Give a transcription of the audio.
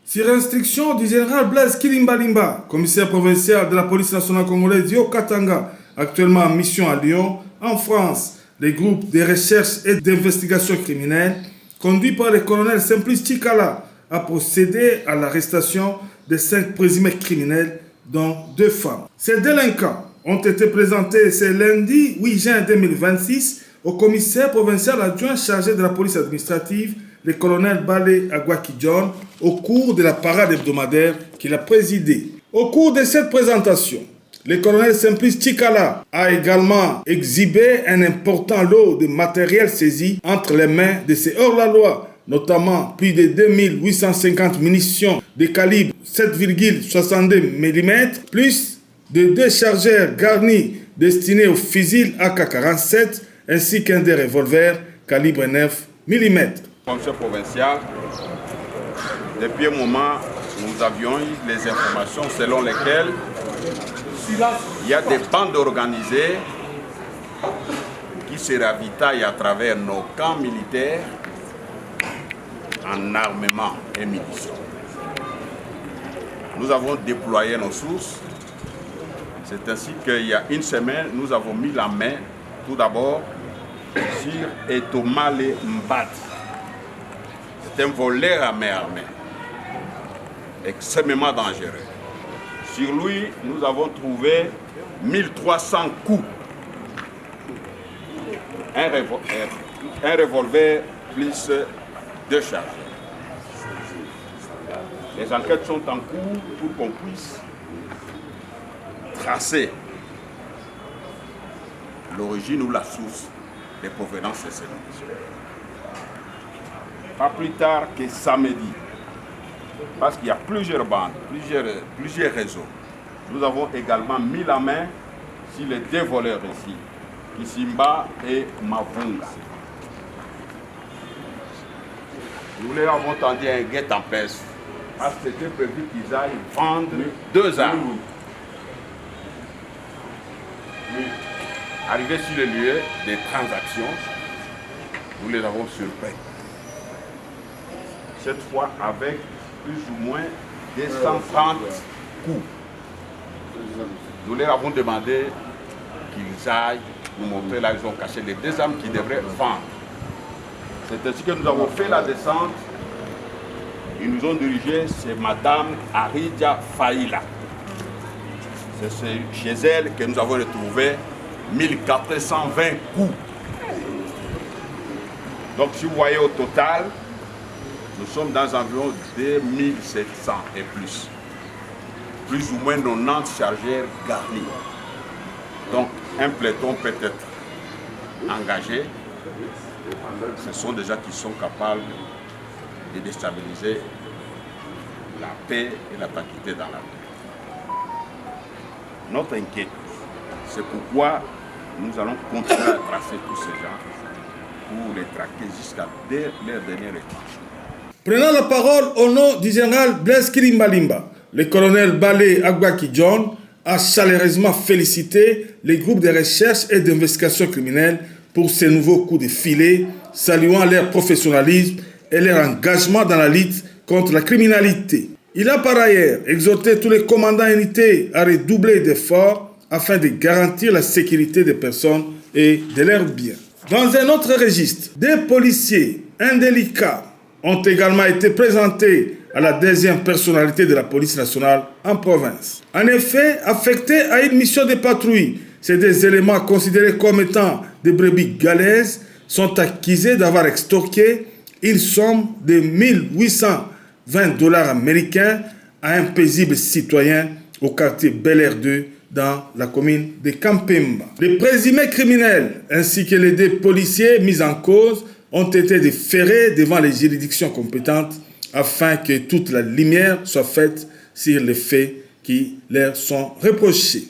Sur instruction du général Blaise Kilimbalimba, commissaire provincial de la police nationale congolaise Yo Katanga, actuellement en mission à Lyon, en France, les groupes de recherche et d'investigation criminelle, conduits par le colonel Simplice Chikala, a procédé à l'arrestation de 5 présumés criminels, dont 2 femmes. Ces délinquants ont été présentés ce lundi 8 juin 2026 au commissaire provincial adjoint chargé de la police administrative, le colonel Balé Agwaki-John, au cours de la parade hebdomadaire qu'il a présidée. Au cours de cette présentation, le colonel Simplice Chikala a également exhibé un important lot de matériel saisi entre les mains de ces hors-la-loi, notamment plus de 2850 munitions de calibre 7,62 mm, plus de 2 chargeurs garnis destinés aux fusils AK-47, ainsi qu'un des revolvers calibre 9 mm. Commissaire provincial, depuis un moment, nous avions eu les informations selon lesquelles il y a des bandes organisées qui se ravitaillent à travers nos camps militaires en armement et munitions. Nous avons déployé nos sources. C'est ainsi qu'il y a une semaine, nous avons mis la main tout d'abord sur Etomale Mbad. C'est un voleur à main armée, extrêmement dangereux. Sur lui, nous avons trouvé 1300 coups, un revolver plus 2 charges. Les enquêtes sont en cours pour qu'on puisse tracer l'origine ou la source des provenances de ces munitions. Pas plus tard que samedi, parce qu'il y a plusieurs bandes, plusieurs réseaux. Nous avons également mis la main sur les 2 voleurs ici, Kisimba et Mavunga. Nous leur avons tendu un guet-en-peste, parce que c'était prévu qu'ils aillent vendre 2 armes. Arrivés sur le lieu des transactions, nous les avons surpris. Cette fois avec plus ou moins 230 coups. Nous leur avons demandé qu'ils aillent nous montrer là, ils ont caché les 2 armes qu'ils devraient vendre. C'est ainsi que nous avons fait la descente. Ils nous ont dirigés, c'est Madame Aridja Faïla. C'est chez elle que nous avons retrouvé 1420 coups. Donc si vous voyez au total, nous sommes dans environ 2700 et plus. Plus ou moins 90 chargeurs garnis. Donc un peloton peut être engagé. Ce sont des gens qui sont capables de déstabiliser la paix et la tranquillité dans la paix. Notre inquiétude, c'est pourquoi nous allons continuer à tracer tous ces gens pour les traquer jusqu'à leur dernier retranchement. Prenant la parole au nom du général Blaise Kilimbalimba, le colonel Balé Agwaki-John a chaleureusement félicité les groupes de recherche et d'investigation criminelle pour ces nouveaux coups de filet, saluant leur professionnalisme et leur engagement dans la lutte contre la criminalité. Il a par ailleurs exhorté tous les commandants unités à redoubler d'efforts afin de garantir la sécurité des personnes et de leurs biens. Dans un autre registre, des policiers indélicats ont également été présentés à la 2e personnalité de la police nationale en province. En effet, affectés à une mission de patrouille, ces 2 éléments considérés comme étant des brebis galaises sont accusés d'avoir extorqué une somme de 1820 $ américains à un paisible citoyen au quartier Bel Air 2 dans la commune de Kampemba. Les présumés criminels ainsi que les 2 policiers mis en cause ont été déférés devant les juridictions compétentes afin que toute la lumière soit faite sur les faits qui leur sont reprochés.